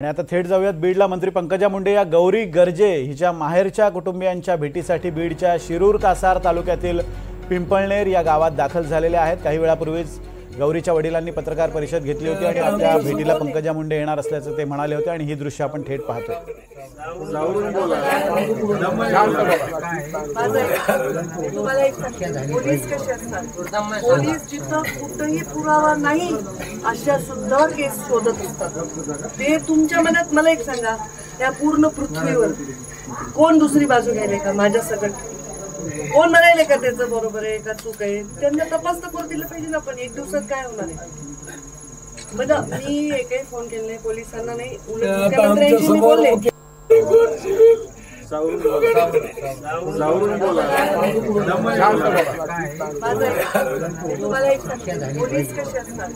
आणि आता थेट जाऊयात बीडला। मंत्री पंकजा मुंडे या गौरी गर्जे हिच्या माहेरच्या कुटुंबियांच्या भेटीसाठी बीडच्या शिरूर कासार तालुक्यातील पिंपळनेर या गावात दाखल झालेले आहेत। काही वेळापूर्वीच गौरीच्या वडिलांनी पत्रकार परिषद घेतली होती आणि आपल्या भेटीला पंकजा मुंडे येणार असल्याचं ते म्हणाले होते आणि ही दृश्य आपण थेट पाहतोय। पोलीस जिथं कुठेही पुरावा नाही अशा सुद्धा केस शोधत असतात। ते तुमच्या मनात मला एक सांगा, या पूर्ण पृथ्वीवर कोण दुसरी बाजू घ्यायला का माझ्या सकट? कोण म्हणायले का त्याचं बरोबर आहे का चूक आहे? त्यांना तपास तर करू दिलं पाहिजे ना। पण एक दिवसात काय होणार आहे? म्हणजे मी एकही फोन केला नाही पोलिसांना, नाही उलट मुख्यमंत्र्यांशी मी बोलले। तुम्हाला एक पोलीस कसे असतात,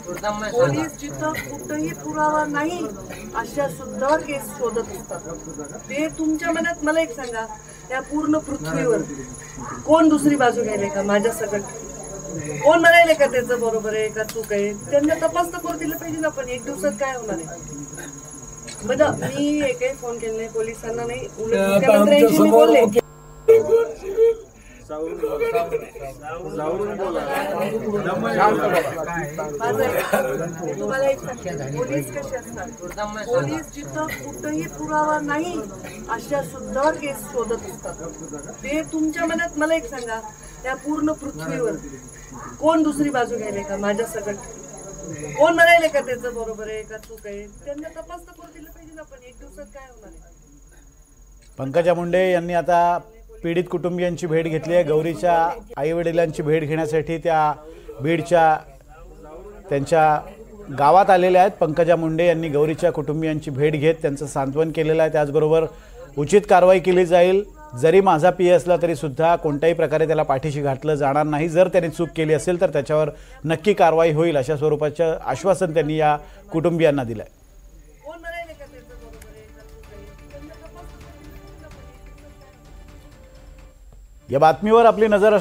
पोलीस जिथं कुठेही पुरावा नाही अशा सुद्धा केस शोधत असतात। ते तुमच्या मनात मला एक सांगा, या पूर्ण पृथ्वीवर कोण दुसरी बाजू घ्यायला का माझ्या सकट? कोण म्हणायले का त्याचं बरोबर आहे का चूक आहे? त्यांना तपास तर करू दिलं पाहिजे ना। पण एक दिवसात काय होणार आहे? म्हणजे मी एकही फोन केला नाही पोलिसांना, नाही उलट मुख्यमंत्र्यांशी मी बोलले। तुम्हाला एक पोलीस कसे असतात, पोलीस जिथं कुठेही पुरावा नाही अशा सुद्धा केस शोधत असतात। ते तुमच्या मनात मला एक सांगा, या पूर्ण पृथ्वीवर कोण दुसरी बाजू घ्यायला का माझ्या सकट? कोण म्हणायले का त्याचं बरोबर आहे का चूक आहे? त्यांना तपास तर करू दिलं पाहिजे ना। पण एक दिवसात काय होणार आहे? पंकजा मुंडे यांनी आता पीडित कुटुंबियांची भेट घेतली आहे। गौरीच्या आईवडिलांची भेट घेण्यासाठी त्या बीडच्या त्यांच्या गावात आलेल्या आहेत। पंकजा मुंडे यांनी गौरीच्या कुटुंबियांची भेट घेत त्यांचं सांत्वन केलेलं आहे। त्याचबरोबर उचित कारवाई केली जाईल, जरी माझा पीए असला तरी सुद्धा कोणत्याही प्रकारे त्याला पाठीशी घातलं जाणार नाही। जर त्याने चूक केली असेल तर त्याच्यावर नक्की कारवाई होईल अशा स्वरूपाचं आश्वासन त्यांनी या कुटुंबियांना दिलंय। या बातमीवर आपली नजर